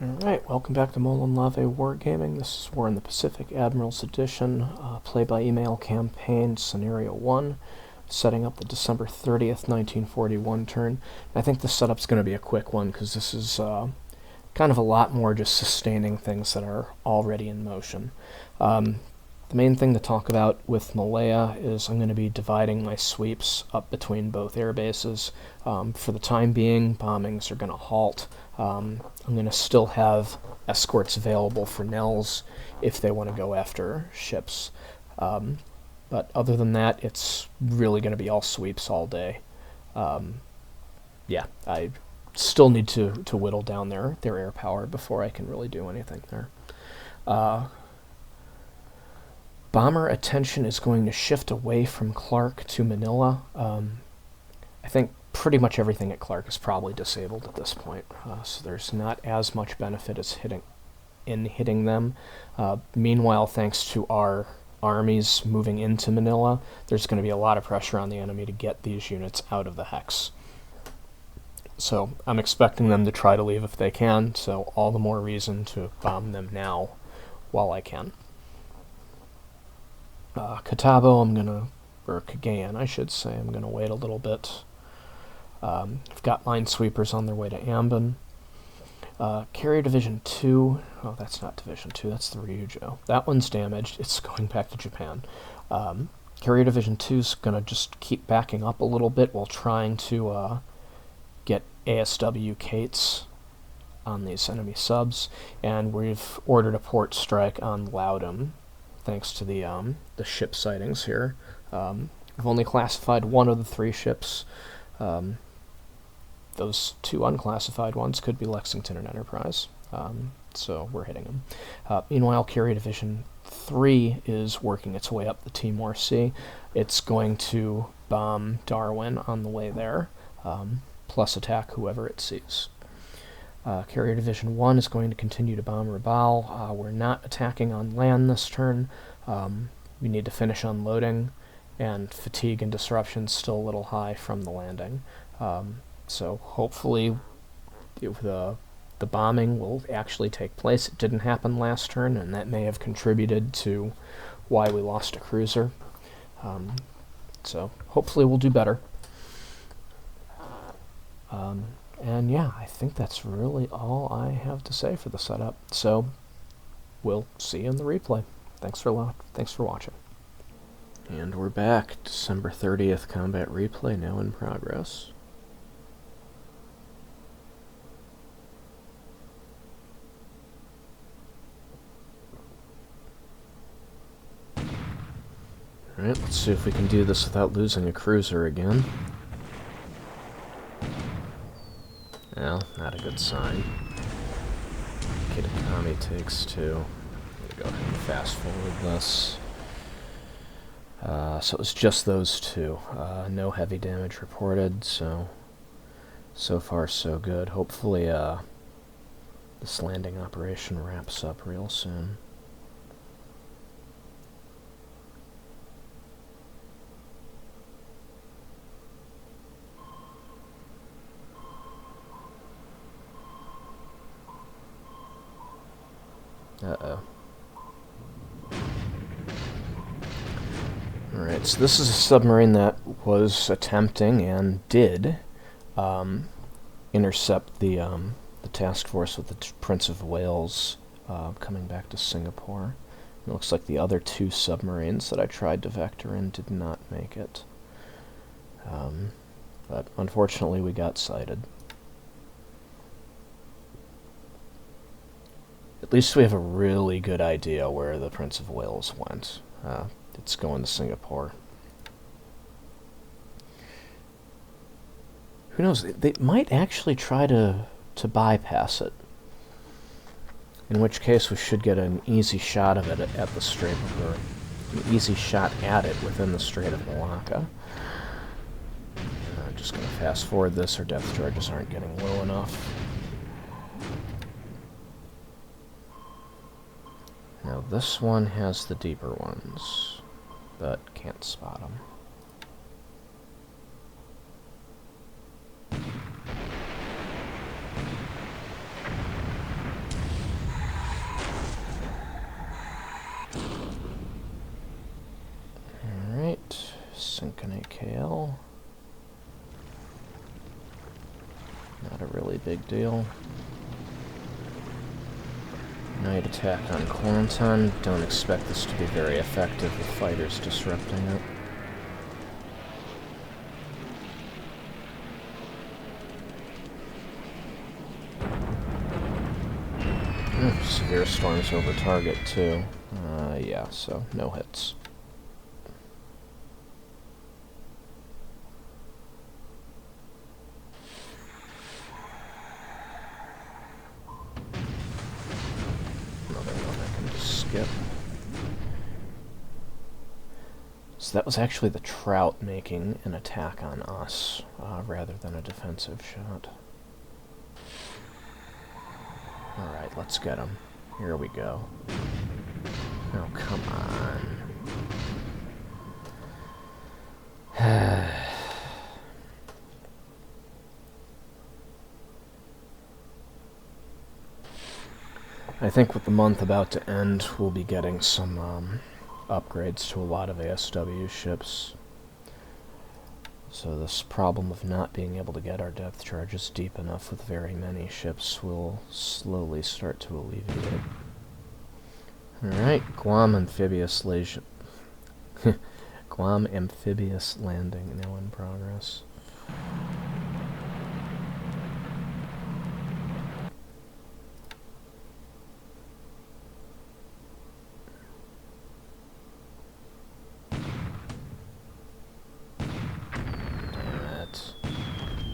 Alright, welcome back to Molten Lave Wargaming. This is War in the Pacific Admirals Edition, play-by-email campaign, Scenario 1, setting up the December 30th, 1941 turn. I think the setup's going to be a quick one, because this is kind of a lot more just sustaining things that are already in motion. The main thing to talk about with Malaya is I'm going to be dividing my sweeps up between both air bases. For the time being, bombings are going to halt. I'm going to still have escorts available for Nels if they want to go after ships. But other than that, it's really going to be all sweeps all day. Yeah, I still need to whittle down their air power before I can really do anything there. Bomber attention is going to shift away from Clark to Manila. I think pretty much everything at Clark is probably disabled at this point, so there's not as much benefit as hitting them. Meanwhile, thanks to our armies moving into Manila, there's going to be a lot of pressure on the enemy to get these units out of the hex. So I'm expecting them to try to leave if they can, so all the more reason to bomb them now while I can. Catawba, or Cagayan, I should say, I'm going to wait a little bit. I've got minesweepers on their way to Ambon. Carrier Division 2, oh, that's not Division 2, that's the Ryujo. That one's damaged, it's going back to Japan. Carrier Division 2 is going to just keep backing up a little bit while trying to get ASW Kates on these enemy subs, and we've ordered a port strike on Loudon, thanks to the ship sightings here. We've only classified one of the three ships. Those two unclassified ones could be Lexington and Enterprise, so we're hitting them. Meanwhile, Carrier Division 3 is working its way up the Timor Sea. It's going to bomb Darwin on the way there, plus attack whoever it sees. Carrier Division 1 is going to continue to bomb Rabaul. We're not attacking on land this turn. We need to finish unloading, and fatigue and disruption still a little high from the landing. So hopefully the bombing will actually take place. It didn't happen last turn, and that may have contributed to why we lost a cruiser. So hopefully we'll do better. And yeah, I think that's really all I have to say for the setup. So we'll see you in the replay. Thanks for watching. And we're back. December 30th combat replay now in progress. Alright, let's see if we can do this without losing a cruiser again. Well, not a good sign. Kitakami takes 2. I'm gonna go ahead and fast forward this. So it was just those two. No heavy damage reported, so far so good. Hopefully this landing operation wraps up real soon. Uh-oh. Alright, so this is a submarine that was attempting and did intercept the task force with the Prince of Wales coming back to Singapore. It looks like the other two submarines that I tried to vector in did not make it. But unfortunately we got sighted. At least we have a really good idea where the Prince of Wales went. It's going to Singapore. Who knows? They might actually try to bypass it. In which case we should get an easy shot of it at the Strait of, or an easy shot at it within the Strait of Malacca. I'm just going to fast forward this, our depth charges aren't getting low enough. Now this one has the deeper ones, but can't spot them. big deal. Night attack on Quarantine. Don't expect this to be very effective with fighters disrupting it. Severe storms over target, too. Yeah, so no hits. Another one I can just skip. So that was actually the Trout making an attack on us, rather than a defensive shot. Alright, let's get him. Here we go. Oh, come on. I think with the month about to end, we'll be getting some upgrades to a lot of ASW ships. So this problem of not being able to get our depth charges deep enough with very many ships will slowly start to alleviate. Alright, Guam amphibious Guam amphibious landing now in progress.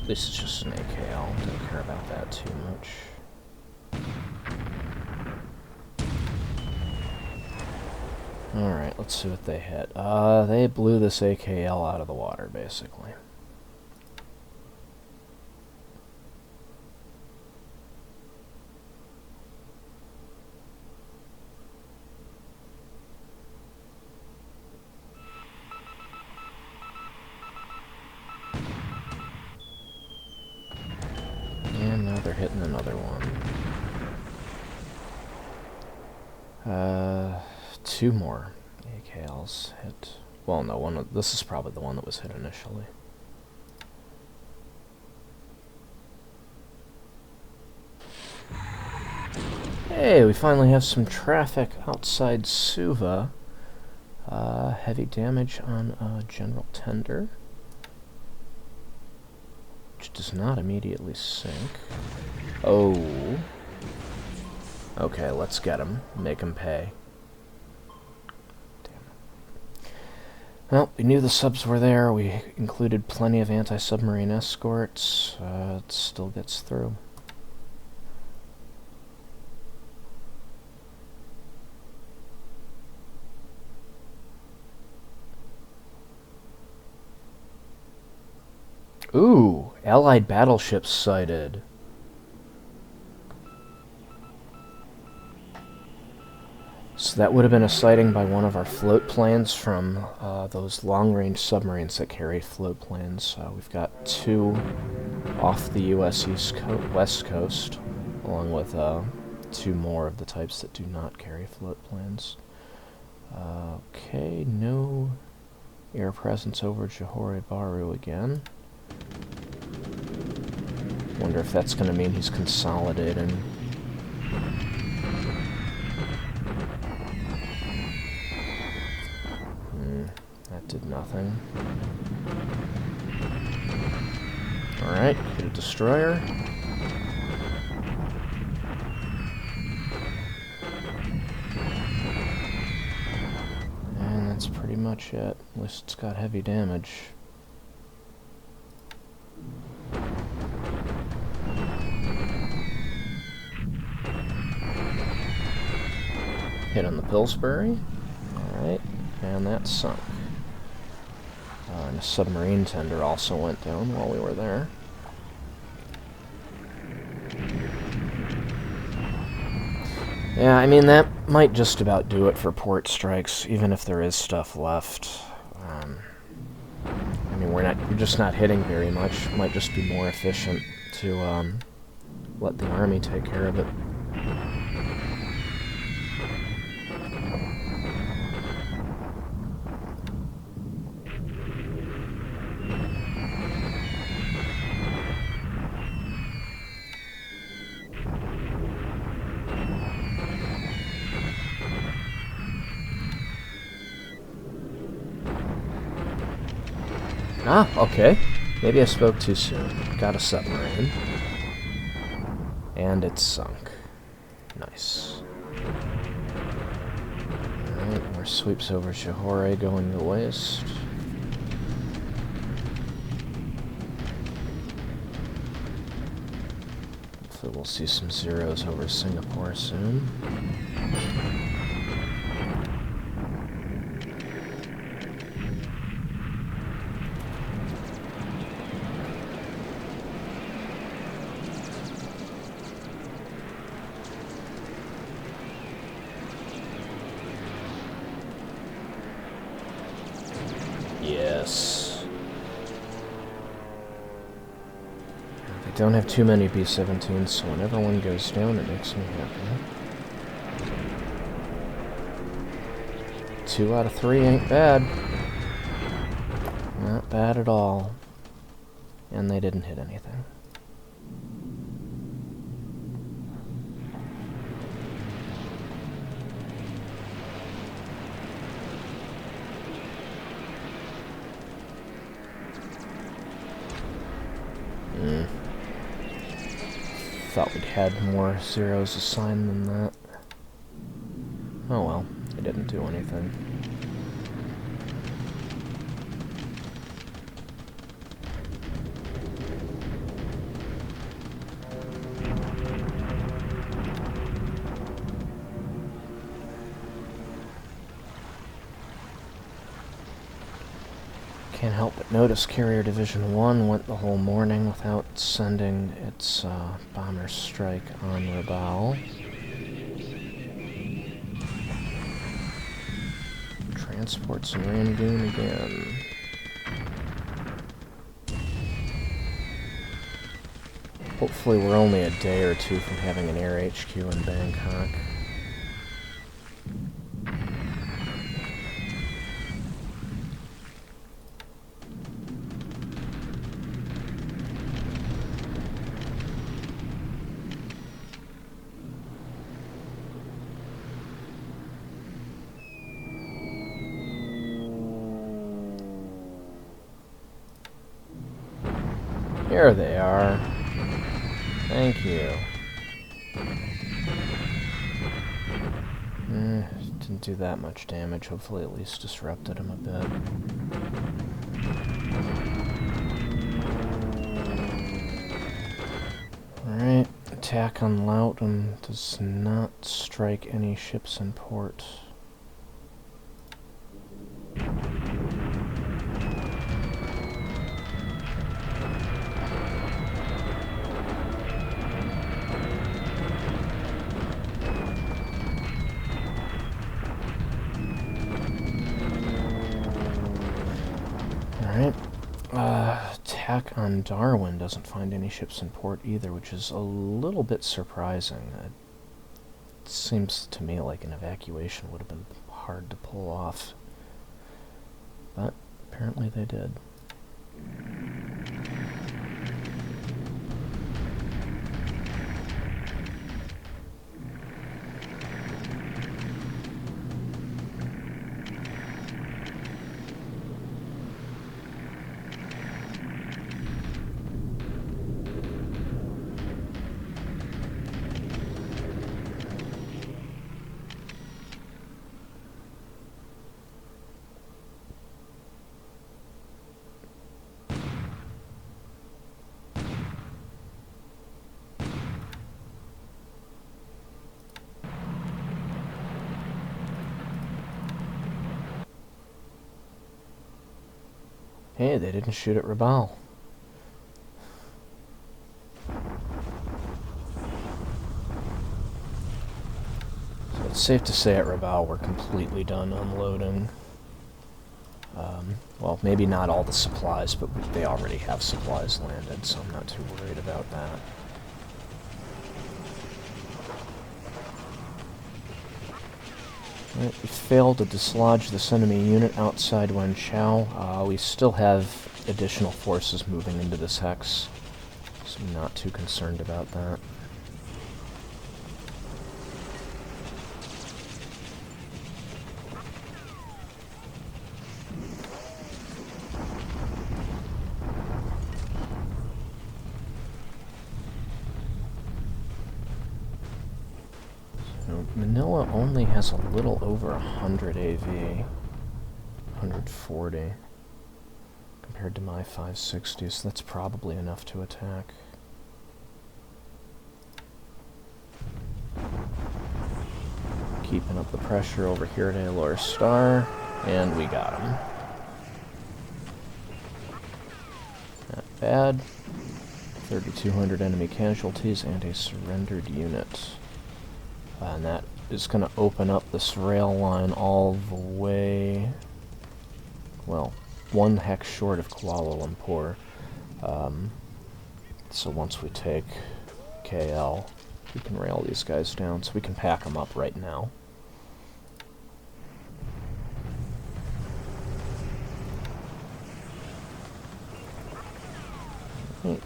This is just an AKL, don't care about that too much. Alright, let's see what they hit. They blew this AKL out of the water, basically. And now they're hitting another one. Two more AKLs hit. Well, no, this is probably the one that was hit initially. Hey, we finally have some traffic outside Suva. Heavy damage on a general tender, which does not immediately sink. Oh. Okay, let's get him. Make him pay. Damn it. Well, we knew the subs were there. We included plenty of anti-submarine escorts. It still gets through. Ooh, Allied battleships sighted. So that would have been a sighting by one of our float planes from those long-range submarines that carry float planes. We've got two off the U.S. West Coast, along with two more of the types that do not carry float planes. Okay, no air presence over Johor Bahru again. Wonder if that's going to mean he's consolidating. That did nothing. Alright, hit a destroyer. And that's pretty much it. At least it's got heavy damage. Hit on the Pillsbury. Alright, and that sunk. And a submarine tender also went down while we were there. Yeah, I mean, that might just about do it for port strikes, even if there is stuff left. I mean, we're just not hitting very much. It might just be more efficient to let the army take care of it. Ah, okay. Maybe I spoke too soon. Got a submarine. And it's sunk. Nice. Alright, more sweeps over Johore going to waste. Hopefully we'll see some zeros over Singapore soon. Yes. They don't have too many B-17s, so whenever one goes down, it makes me happy. 2 out of 3 ain't bad. Not bad at all. And they didn't hit anything. Thought we'd had more zeros assigned than that. Oh well, they didn't do anything. Can't help but notice Carrier Division 1 went the whole morning without sending its bomber strike on Rabaul. Transports in Rangoon again. Hopefully we're only a day or two from having an air HQ in Bangkok. Here they are. Thank you. Didn't do that much damage. Hopefully at least disrupted him a bit. Alright, attack on Loughton does not strike any ships in port. Alright, attack on Darwin doesn't find any ships in port either, which is a little bit surprising. It seems to me like an evacuation would have been hard to pull off, but apparently they did. Hey, they didn't shoot at Rabaul. So it's safe to say at Rabaul we're completely done unloading. Well, maybe not all the supplies, but they already have supplies landed, so I'm not too worried about that. Right, we failed to dislodge this enemy unit outside Wenchao. We still have additional forces moving into this hex, so I'm not too concerned about that. So Manila only has a little over 100 AV, 140, compared to my 560, so that's probably enough to attack. Keeping up the pressure over here at Alor Star, and we got him. Not bad. 3,200 enemy casualties and a surrendered unit. And that is going to open up this rail line all the way, well, 1 hex short of Kuala Lumpur. So once we take KL, we can rail these guys down, so we can pack them up right now.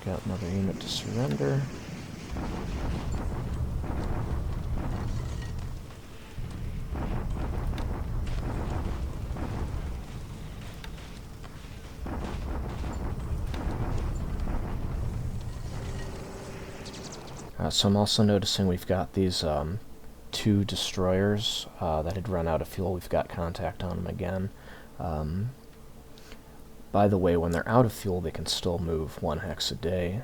Got another unit to surrender. So I'm also noticing we've got these 2 destroyers that had run out of fuel. We've got contact on them again. By the way, when they're out of fuel, they can still move 1 hex a day.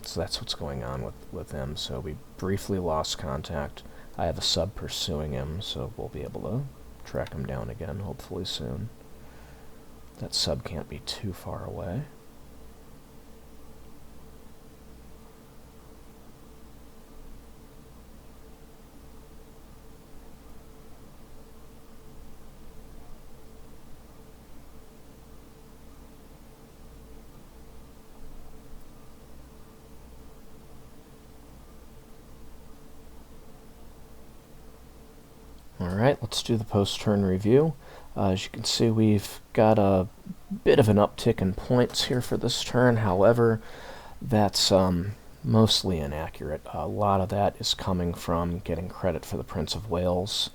So that's what's going on with them. So we briefly lost contact. I have a sub pursuing him, so we'll be able to track him down again, hopefully soon. That sub can't be too far away. Alright, let's do the post-turn review. As you can see, we've got a bit of an uptick in points here for this turn. However, that's mostly inaccurate. A lot of that is coming from getting credit for the Prince of Wales.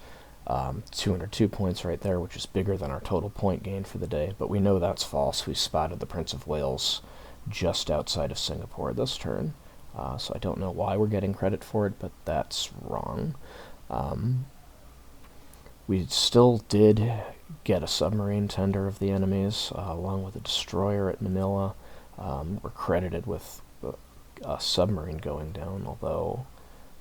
202 points right there, which is bigger than our total point gain for the day. But we know that's false. We spotted the Prince of Wales just outside of Singapore this turn. So I don't know why we're getting credit for it, but that's wrong. We still did get a submarine tender of the enemies, along with a destroyer at Manila. We're credited with a submarine going down, although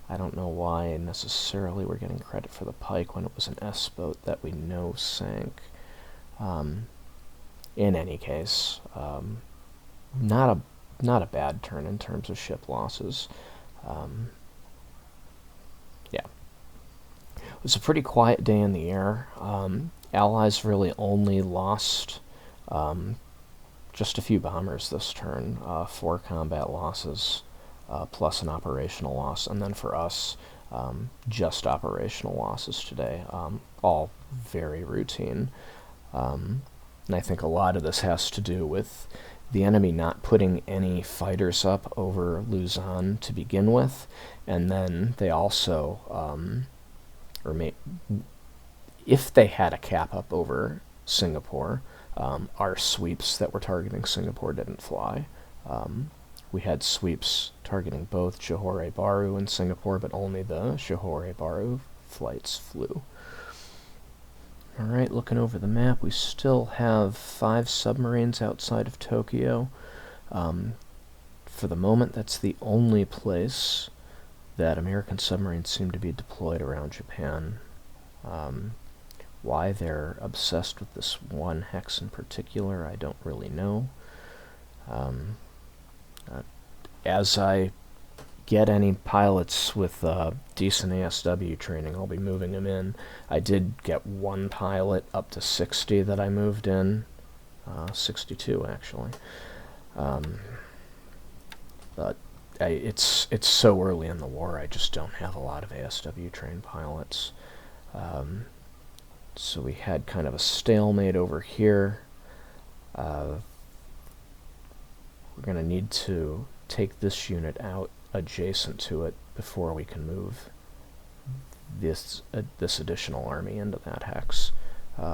I don't know why necessarily we're getting credit for the Pike when it was an S-boat that we know sank. In any case, not a bad turn in terms of ship losses. Yeah. It was a pretty quiet day in the air. Allies really only lost just a few bombers this turn, 4 combat losses, plus an operational loss, and then for us, just operational losses today, all very routine. And I think a lot of this has to do with the enemy not putting any fighters up over Luzon to begin with, and then they also, if they had a cap up over Singapore, our sweeps that were targeting Singapore didn't fly. We had sweeps targeting both Johor Bahru and Singapore, but only the Johor Bahru flights flew. Alright, looking over the map, we still have 5 submarines outside of Tokyo. For the moment, that's the only place that American submarines seem to be deployed around Japan. Why they're obsessed with this 1 hex in particular, I don't really know. As I get any pilots with decent ASW training, I'll be moving them in. I did get 1 pilot up to 60 that I moved in. 62, actually. But it's so early in the war, I just don't have a lot of ASW trained pilots. So we had kind of a stalemate over here. We're going to need to take this unit out adjacent to it before we can move this additional army into that hex.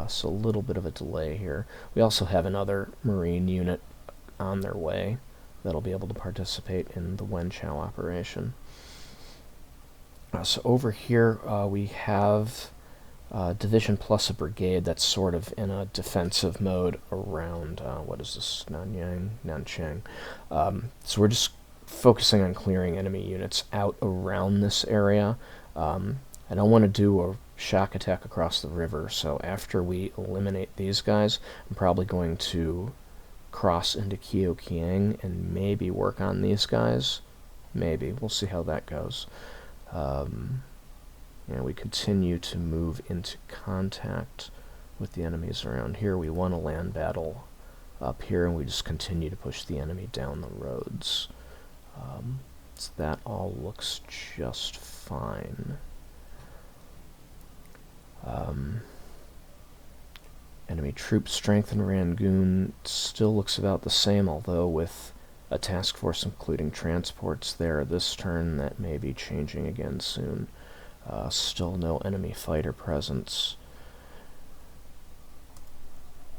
So a little bit of a delay here. We also have another Marine unit on their way that'll be able to participate in the Wenchao operation. So over here we have division plus a brigade that's sort of in a defensive mode around, what is this, Nanchang. So we're just focusing on clearing enemy units out around this area. I don't want to do a shock attack across the river, so after we eliminate these guys, I'm probably going to cross into Kyokiang and maybe work on these guys. Maybe. We'll see how that goes. And we continue to move into contact with the enemies around here. We won a land battle up here, and we just continue to push the enemy down the roads. So that all looks just fine. Enemy troop strength in Rangoon still looks about the same, although with a task force including transports there this turn, that may be changing again soon. Still no enemy fighter presence.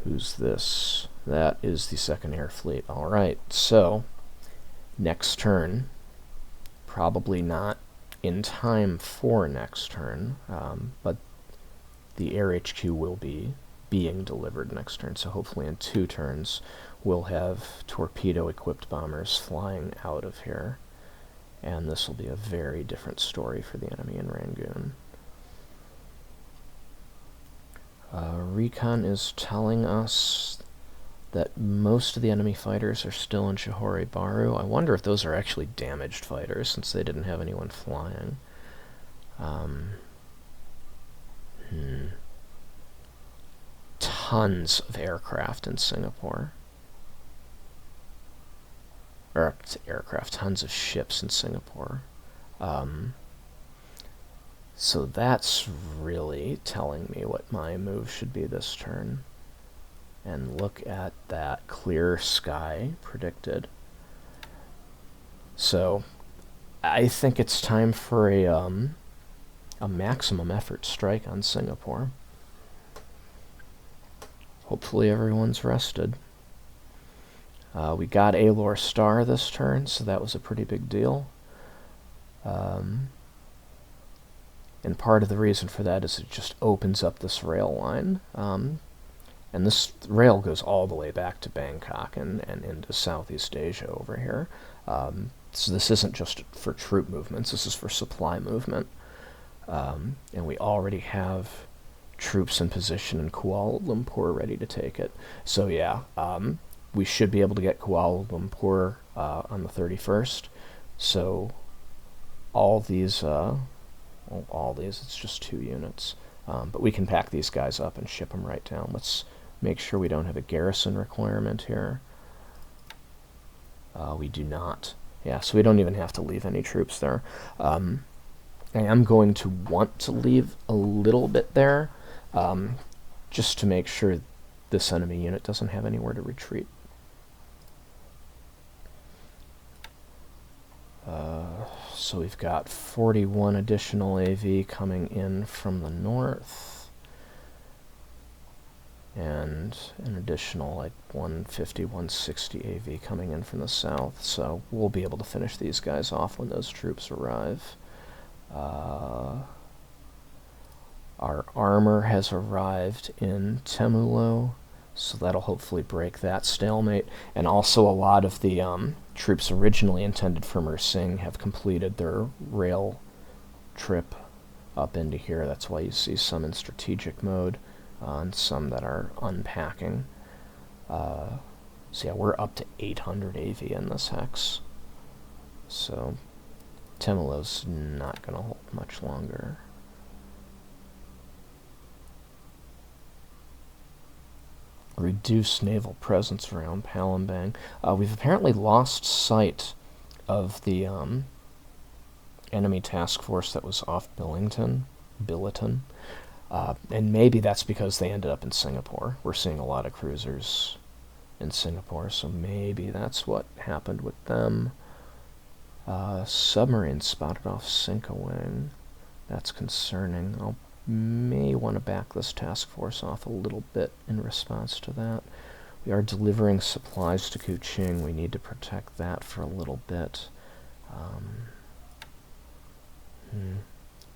Who's this? That is the 2nd Air Fleet. Alright, so next turn, probably not in time for next turn, but the Air HQ will be being delivered next turn, so hopefully in 2 turns we'll have torpedo-equipped bombers flying out of here. And this will be a very different story for the enemy in Rangoon. Recon is telling us that most of the enemy fighters are still in Johor Bahru. I wonder if those are actually damaged fighters, since they didn't have anyone flying. Tons of aircraft in Singapore. Or aircraft, tons of ships in Singapore. So that's really telling me what my move should be this turn. And look at that clear sky predicted. So I think it's time for a maximum effort strike on Singapore. Hopefully everyone's rested. We got Alor Star this turn, so that was a pretty big deal. And part of the reason for that is it just opens up this rail line. And this rail goes all the way back to Bangkok and into Southeast Asia over here. So this isn't just for troop movements, this is for supply movement. And we already have troops in position in Kuala Lumpur ready to take it. So yeah, we should be able to get Kuala Lumpur on the 31st. So all these, it's just 2 units. But we can pack these guys up and ship them right down. Let's make sure we don't have a garrison requirement here. We do not. Yeah, so we don't even have to leave any troops there. I am going to want to leave a little bit there, just to make sure this enemy unit doesn't have anywhere to retreat. So we've got 41 additional AV coming in from the north, and an additional like 150, 160 AV coming in from the south. So we'll be able to finish these guys off when those troops arrive. Our armor has arrived in Temulo, so that'll hopefully break that stalemate. And also a lot of the troops originally intended for Mersing have completed their rail trip up into here. That's why you see some in strategic mode and some that are unpacking. So yeah, we're up to 800 AV in this hex. So Temulo's not going to hold much longer. Reduced naval presence around Palembang. We've apparently lost sight of the enemy task force that was off Billiton. And maybe that's because they ended up in Singapore. We're seeing a lot of cruisers in Singapore, so maybe that's what happened with them. Submarine spotted off Sinkawang. That's concerning. I may want to back this task force off a little bit in response to that. We are delivering supplies to Kuching. We need to protect that for a little bit.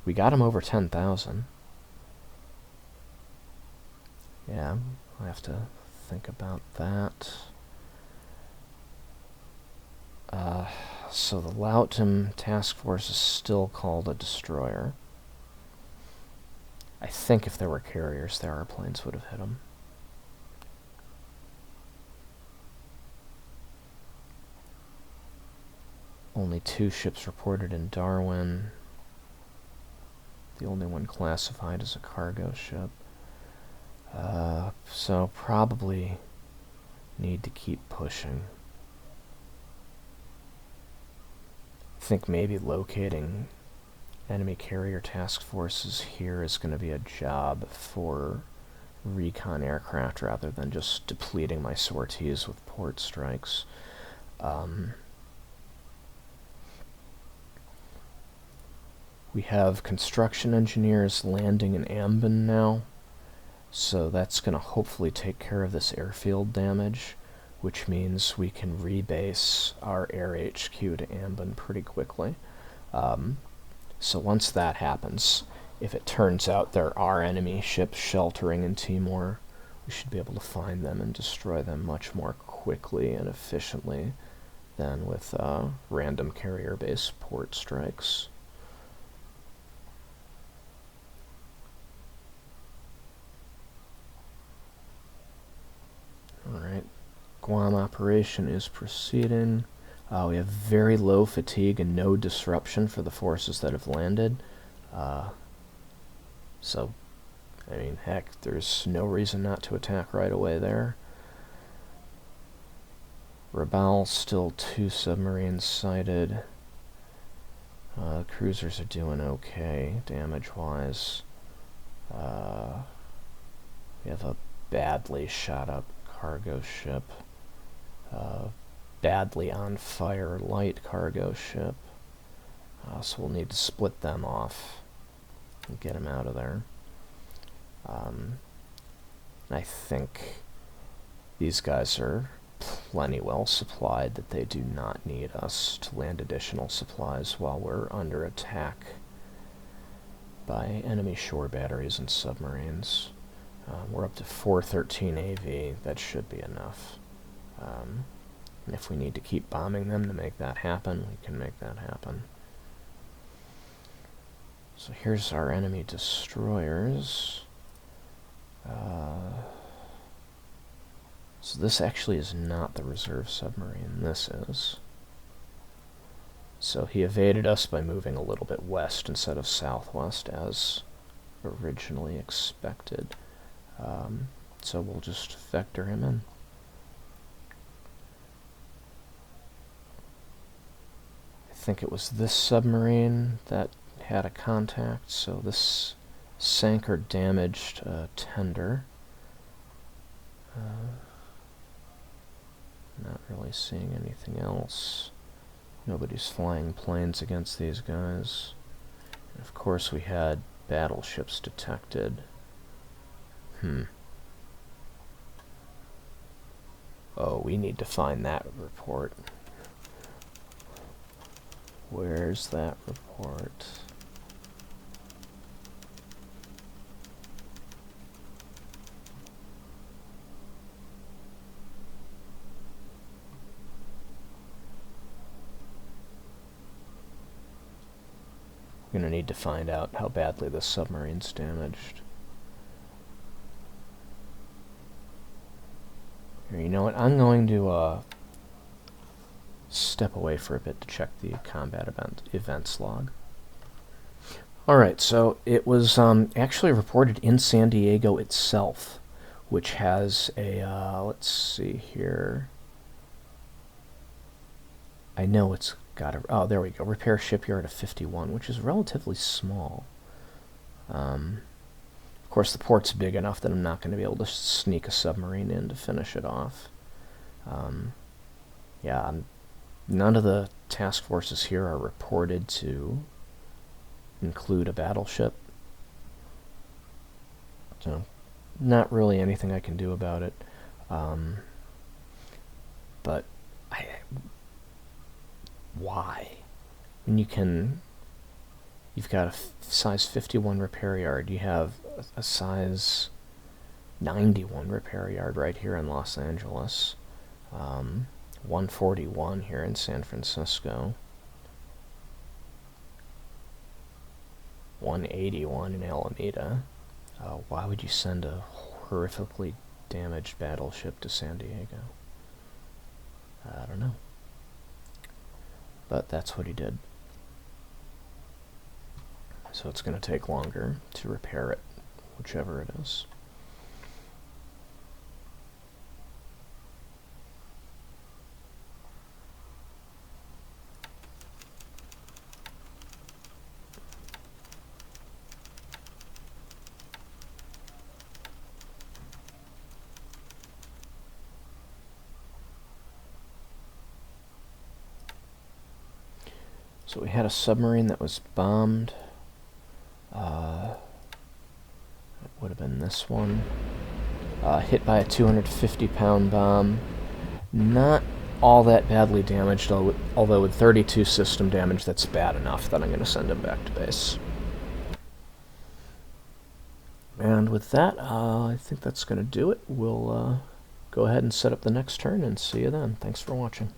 We got him over 10,000. Yeah, I have to think about that. So the Loughton task force is still called a destroyer. I think if there were carriers there, our planes would have hit them. Only 2 ships reported in Darwin. The only one classified as a cargo ship. So probably need to keep pushing. I think maybe locating enemy carrier task forces here is going to be a job for recon aircraft rather than just depleting my sorties with port strikes. We have construction engineers landing in Ambon now, so that's going to hopefully take care of this airfield damage, which means we can rebase our air HQ to Ambon pretty quickly. So once that happens, if it turns out there are enemy ships sheltering in Timor, we should be able to find them and destroy them much more quickly and efficiently than with random carrier-based port strikes. Alright, Guam operation is proceeding. We have very low fatigue and no disruption for the forces that have landed. So, I mean, heck, there's no reason not to attack right away there. Rabaul, still 2 submarines sighted. Cruisers are doing okay, damage-wise. We have a badly shot-up cargo ship. Badly on fire light cargo ship. So we'll need to split them off and get them out of there. I think these guys are plenty well supplied that they do not need us to land additional supplies while we're under attack by enemy shore batteries and submarines. We're up to 413 AV. That should be enough. And if we need to keep bombing them to make that happen, we can make that happen. So here's our enemy destroyers. So this actually is not the reserve submarine, this is. So he evaded us by moving a little bit west instead of southwest as originally expected. So we'll just vector him in. I think it was this submarine that had a contact, so this sank or damaged tender. Not really seeing anything else. Nobody's flying planes against these guys. And of course we had battleships detected. Oh, we need to find that report. Where's that report? We're going to need to find out how badly this submarine's damaged. Here, you know what? I'm going to step away for a bit to check the combat events log. Alright, so it was actually reported in San Diego itself, which has a, let's see here. I know it's got a, oh, there we go, repair shipyard of 51, which is relatively small. Of course, the port's big enough that I'm not going to be able to sneak a submarine in to finish it off. Yeah, none of the task forces here are reported to include a battleship. So, not really anything I can do about it. But why? I mean, you can You've got a size 51 repair yard. You have a size 91 repair yard right here in Los Angeles. 141 here in San Francisco. 181 in Alameda. Why would you send a horrifically damaged battleship to San Diego? I don't know. But that's what he did. So it's going to take longer to repair it, whichever it is. So we had a submarine that was bombed. It would have been this one. Hit by a 250-pound bomb. Not all that badly damaged, although with 32 system damage, that's bad enough that I'm going to send him back to base. And with that, I think that's going to do it. We'll go ahead and set up the next turn and see you then. Thanks for watching.